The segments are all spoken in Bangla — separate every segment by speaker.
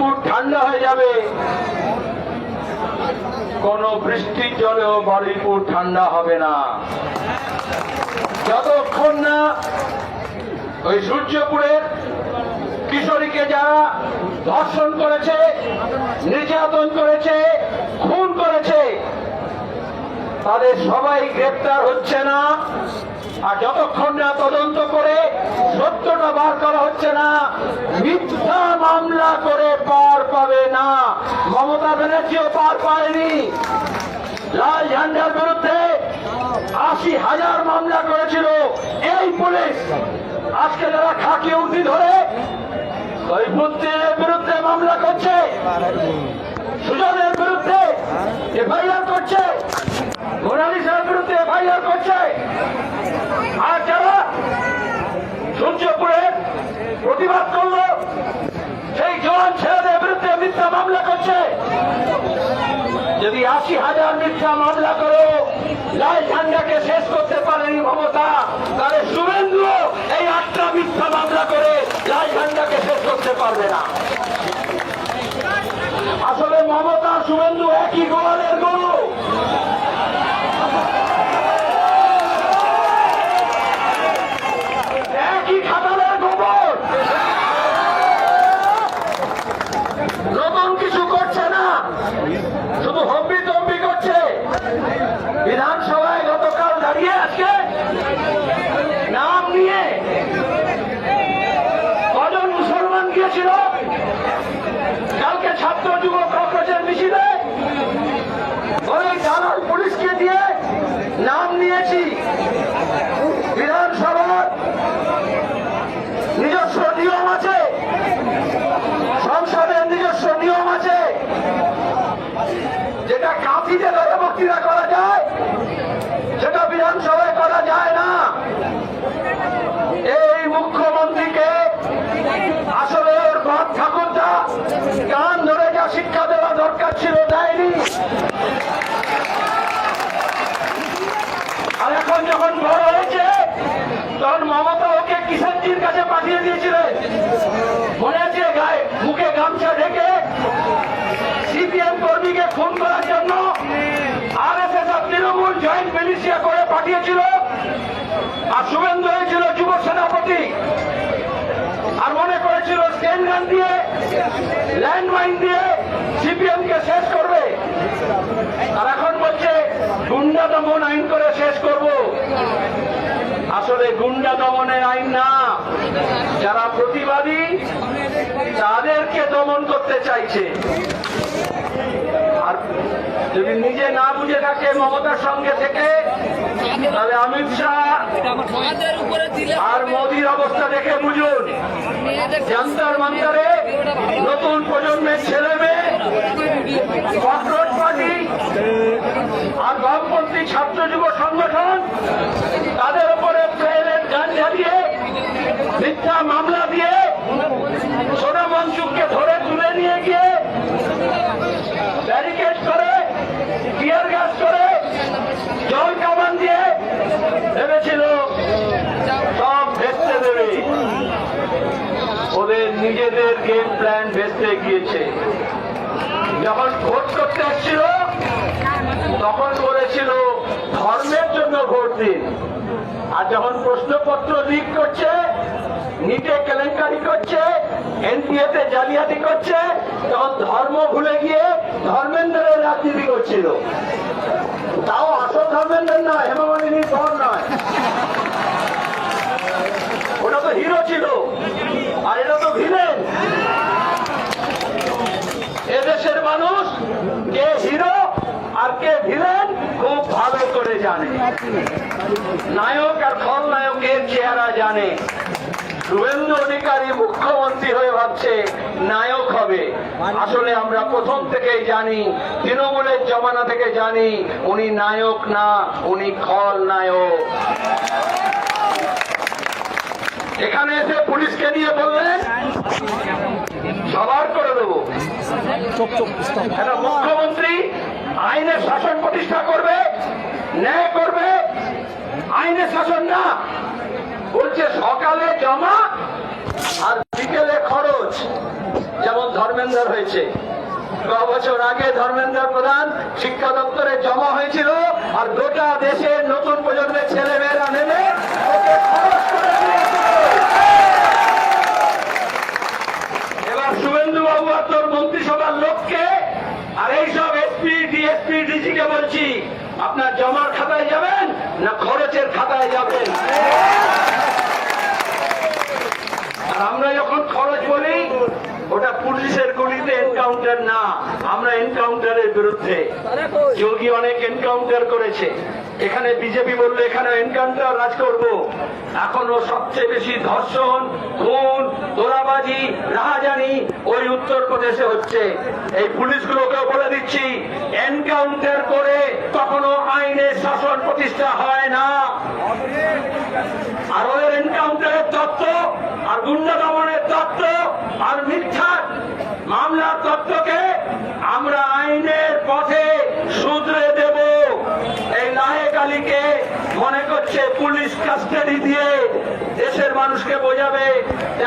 Speaker 1: বারুইপুর ঠান্ডা হয়ে যাবে, কোন বৃষ্টির জলেও বারুইপুর ঠান্ডা হবে না। যতক্ষণ না ওই সূর্যপুরের কিশোরীকে যারা ধর্ষণ করেছে, নির্যাতন করেছে, খুন করেছে, তাদের সবাই গ্রেপ্তার হচ্ছে না, আর যতক্ষণ না তদন্ত করে সত্যটা বার করা হচ্ছে না, মিথ্যা মামলা করে পার পাবে না। মমতা ব্যানার্জিও পার পায়নি। লাল ঝান্ডার বিরুদ্ধে ৮০,০০০ মামলা করেছিল এই পুলিশ। আজকে যারা খাকি উর্দি ধরে ওই মন্ত্রীর বিরুদ্ধে মামলা করছে, সুজনের বিরুদ্ধে এফআইআর করছে, মোনালিসার বিরুদ্ধে এফআইআর করছে, আর যারা সূর্যপুরে প্রতিবাদ করল সেই জওয়ান ছেলেদের বিরুদ্ধে মিথ্যা মামলা করছে। যদি ৮০,০০০ মিথ্যা মামলা করে লাল ঝান্ডাকে শেষ করতে পারেনি মমতা, তাহলে শুভেন্দু এই ৮টা মিথ্যা মামলা করে লাল ঝান্ডাকে শেষ করতে পারবে না। আসলে মমতা শুভেন্দু একই গোয়ালের গরু। একই খাতালের গোবর। নতুন কিছু করছে না, শুধু হম্বি তম্বি করছে। বিধানসভায় গতকাল দাঁড়িয়ে আজকে নাম নিয়ে কজন মুসলমান গিয়েছিল, কালকে ছাত্র যুব কংগ্রেসের মিছিলে ওই দালাল পুলিশকে দিয়ে নাম নিয়েছি। বিধানসভার নিজস্ব নিয়ম আছে, সংসদের নিজস্ব নিয়ম আছে, যেটা কাঁথিতে ধরে বক্তৃতা করা যায় সেটা বিধানসভায় করা যায় না। এই মুখ্যমন্ত্রীকে আসলে ওর বাপ ঠাকুরদা কান ধরে যা শিক্ষা দেওয়া দরকার ছিল দেয়নি। আর এখন যখন বড় হয়েছে তখন মমতা ওকে কিষানজির কাছে পাঠিয়ে দিয়েছিলেন। মনে আছে? গায়ে মুখে গামছা ঢেকে সিপিএম কর্মীকে খুন করার জন্য আরএসএস আর তৃণমূল জয়েন্ট মিলিশিয়া করে পাঠিয়েছিল, আর শুভেন্দু হয়েছিল যুব সেনাপতি, আর মনে করেছিল স্টেন গান দিয়ে ল্যান্ডমাইন দিয়ে সিপিএম কে শেষ করবে। আর এখন বলছে গুন্ডা দমন আইন করে শেষ করব। আসলে গুন্ডা দমনের আইন না, যারা প্রতিবাদী তাদেরকে দমন করতে চাইছে। আর যদি নিজে না বুঝে থাকে মমতার সঙ্গে থেকে, তাহলে অমিত শাহ আর মোদীর অবস্থা দেখে বুঝুন। জান্তার মান্তারে নতুন প্রজন্মের ছেলে মেয়ে, ককরোচ পার্টি আর বামপন্থী ছাত্র যুব সংগঠন তাদের উপরে প্লেনের গান ঝালিয়ে মিথ্যা মামলা দিয়ে সোনা মনসুখকে ধরে তুলে নিয়ে গিয়ে ব্যারিকেড করে, টিয়ার গ্যাস করে, জল কামান দিয়ে ভেবেছিল সব ভেস্তে দেবে। ওদের নিজেদের গেম প্ল্যান ভেস্তে গিয়েছে। যখন ভোট করতে এসেছিল তখন বলেছিল ধর্মের জন্য ভোট দিন, আর যখন প্রশ্নপত্র লিক করছে, নিটে কেলেঙ্কারি করছে, এনটিএতে জালিয়াতি করছে, তখন ধর্ম ভুলে গিয়ে ধর্মেন্দ্রের রাজনীতি করছিল। তাও আসল ধর্মেন্দ্র নয়, হেমামালিনীর পর নয়, ওটা তো হিরো ছিল, আর এটা তো ভিলেন। এদেশের মানুষ কে হিরো আর কে ভিলেন খুব ভালো করে জানে। নায়ক আর খলনায়কের চেহারা জানে। শুভেন্দু অধিকারী মুখ্যমন্ত্রী হয়ে ভাবছে নায়ক হবে। আসলে আমরা প্রথম থেকেই জানি, তৃণমূলের জমানা থেকে জানি, উনি নায়ক না, উনি খলনায়ক। এখানে এসে পুলিশকে নিয়ে বললেন সবার করে দেবো। মুখ্যমন্ত্রী আইনের শাসন প্রতিষ্ঠা করবে, ন্যায় করবে, আইনের শাসন না। বলছে সকালে জমা আর বিকেলে খরচ। যেমন ধর্মেন্দ্র হয়েছে। 9 বছর আগে ধর্মেন্দ্র প্রধান শিক্ষা দপ্তরে জমা হয়েছিল, আর গোটা দেশের নতুন প্রজন্মের ছেলেমেয়েরা নেমে ওকে খরচ করে দিয়েছিল। এবার শুভেন্দু বাবু আর তোর মন্ত্রিসভার লোককে আর এইসব এসপি ডিএসপি ডিজিকে বলছি, আপনার জমার খাতায় যাবেন না খরচের খাতায় যাবেন? আর আমরা যখন খরচ বলি, ওটা পুলিশের গুলিতে এনকাউন্টার না, আমরা এনকাউন্টারের বিরুদ্ধে। যোগী অনেক এনকাউন্টার করেছে, এখানে বিজেপি বললো এখানে এনকাউন্টার রাজ করব। এখনো সবচেয়ে বেশি ধর্ষণ, খুন, তোলাবাজি, রাহাজানি ওই উত্তরপ্রদেশে হচ্ছে। এই পুলিশগুলোকেও বলে দিচ্ছি, এনকাউন্টার করে কখনো আইনের শাসন প্রতিষ্ঠা হয় না। আর ওদের এনকাউন্টারের তত্ত্ব আর গুন্ডা দমনের তত্ত্ব আর মিথ্যা মামলার তত্ত্বকে আমরা আইনের পথে শুধরে দেব। এই নায়েক আলীকে মনে করছে পুলিশ কাস্টাডি দিয়ে দেশের মানুষকে বোঝাবে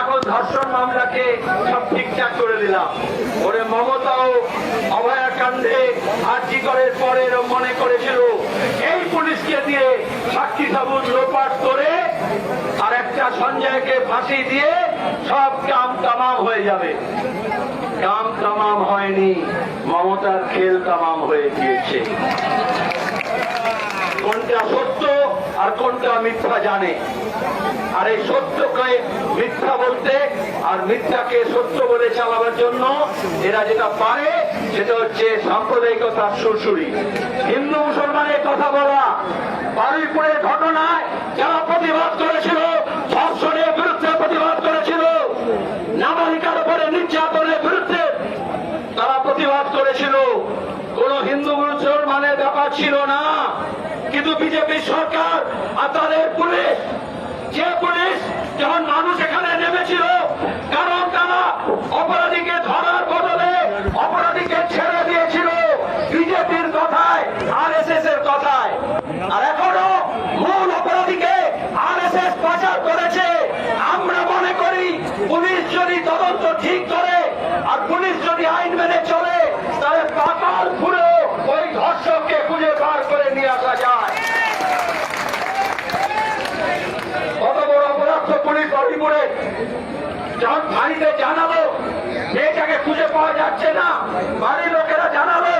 Speaker 1: এখন ধর্ষণ মামলাকে সব ঠিকঠাক করে দিলাম। ওরে মমতাও অভয়াকাণ্ডে আর্জি করার পরে মনে করেছিল এই পুলিশকে দিয়ে সাক্ষী সাবুত লোপাট করে আর একটা সঞ্জয়কে ফাঁসি দিয়ে সব কাম তামাম হয়ে যাবে। কাম তামাম হয়নি, মমতার খেল তামাম হয়ে গিয়েছে। কোনটা সত্য আর কোনটা মিথ্যা জানে, আর এই সত্যকে মিথ্যা বলতে আর মিথ্যাকে সত্য বলে চালাবার জন্য এরা যেটা পারে সেটা হচ্ছে সাম্প্রদায়িকতার সুরসুরি। হিন্দু মুসলমানের কথা বলা, বারুইপুরের ঘটনায় যারা প্রতিবাদ করেছিল, ধর্ষণের বিরুদ্ধে প্রতিবাদ করেছিল, নাবালিকার উপরে নির্যাতনের বিরুদ্ধে তারা প্রতিবাদ করেছিল, কোন হিন্দু মুসলমানের ব্যাপার ছিল না। কিন্তু বিজেপি সরকার আর তাদের পুলিশ, যে পুলিশ যখন মানুষ এখানে নেমেছিল, কারণ তারা অপরাধীকে ধরার বদলে অপরাধীকে ছেড়ে দিয়েছিল বিজেপির কথায়, আরএসএস এর কথায়। আর এখনো মূল অপরাধীকে আরএসএস পাচার করেছে। আমরা মনে করি পুলিশ যদি তদন্ত ঠিক করে আর পুলিশ যদি আইন মেনে চলে, তাহলে পাতাল ফুলেও ওই ধর্ষককে খুঁজে বার করে নিয়ে আসা যায়। কত বড় অপরাধ পুলিশ বারুইপুরে যখন বাড়িতে জানালো মেয়েটাকে খুঁজে পাওয়া যাচ্ছে না, বাড়ির লোকেরা জানালো,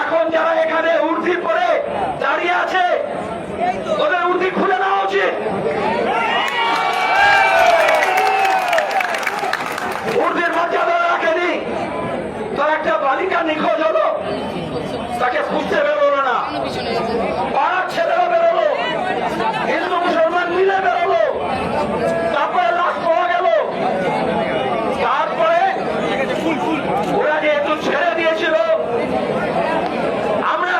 Speaker 1: এখন যারা এখানে উর্দি পরে দাঁড়িয়ে আছে ওদের উর্দি খুলে নেওয়া উচিত। উর্দির মর্যাদা রাখেনি, তার একটা বালিকা নিখোঁজ হলো, তাকে খুঁজতে বেরোলো না, পাড়ার ছেলেরা বেরোলো, হিন্দু মুসলমান মিলে বেরোলো, তারপরে লাশ পাওয়া গেল। তারপরে ওরা যেহেতু ছেড়ে দিয়েছিল, আমরা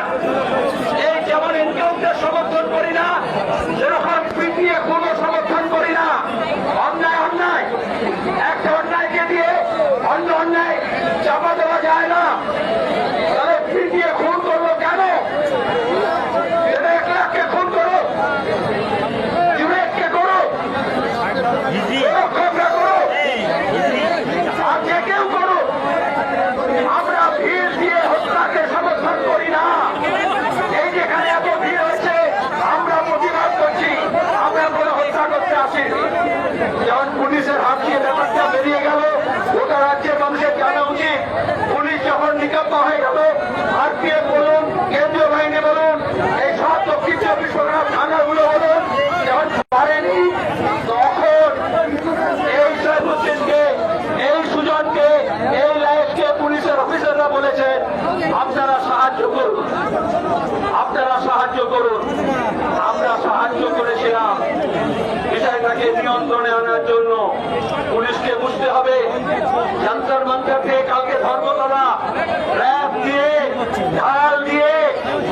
Speaker 1: এই যেমন এনকাউন্টার সমর্থন করি না, সেরকম পিটিয়ে কোনো সমর্থন করি না। অন্যায় অন্যায়, একটা অন্যায়কে দিয়ে অন্য অন্যায় চাপা দেওয়া যায় না। তাহলে পিটিয়ে খুন করলো কেন? একলাখকে খুন করো, জুড়েকে করো, করো, আর যে কেউ করো, আমরা ভিড় দিয়ে হত্যাকে সমর্থন করি না। এই যেখানে এত ভিড় হয়েছে, আমরা প্রতিবাদ করছি, আমরা কোনো হত্যা করতে আসিনি। যেমন পুলিশের হাত দিয়ে ব্যাপারটা বেরিয়ে গেল, গোটা রাজ্যের মানুষের জানা উচিত, পুলিশ যখন নিকাপ্পা হয়ে গেল, আরপিএফ বলুন, কেন্দ্রীয় বাহিনী বলুন, এই সব দক্ষিণ চব্বিশ পরগনা থানাগুলো বলুন, যখন পারেনি, তখন এই সৈফুদ্দিনকে, এই সুজনকে, এই লাইফকে পুলিশের অফিসাররা বলেছেন আপনারা সাহায্য করুন, আপনারা সাহায্য করুন। আমরা সাহায্য করেছিলাম বিষয়টাকে নিয়ন্ত্রণে আনার জন্য। পুলিশকে বুঝতে হবে, যন্তর মন্তর দিয়ে কালকে ধর্মতলা র্যাব দিয়ে, ঢাল দিয়ে,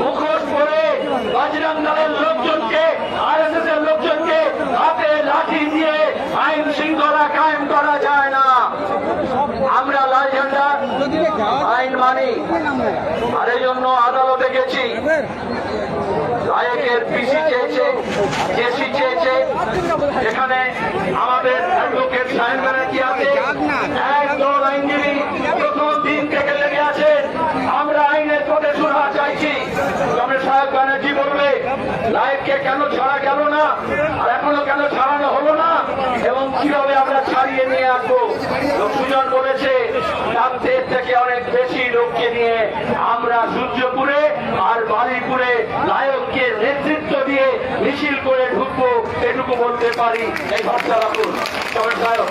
Speaker 1: মুখোশ পরে বজরং দলের লোকজনকে, আরএসএস এর লোকজনকে হাতে লাঠি দিয়ে আইন শৃঙ্খলা কায়েম করা যায় না। আমরা লাল ঝান্ডা আইন মানি, আর এই জন্য আদালতে গেছি। লায়েকের পিসি চেয়েছে, জেসি চেয়েছে, এখানে আমাদের অ্যাডভোকেট সাহেব ব্যানার্জি আছে, একদল আইনজীবী কেন ছাড়া গেল না, আর এখনো কেন ছাড়ানো হলো না, এবং কিভাবে আমরা ছাড়িয়ে নিয়ে আসবো। সুজন বলেছে তাদের থেকে অনেক বেশি লোককে নিয়ে আমরা সূর্যপুরে আর বারুইপুরে নায়ককে নেতৃত্ব দিয়ে মিছিল করে ঢুকবো, এটুকু বলতে পারি। এই ভরসা রাখুন। তবে নায়ক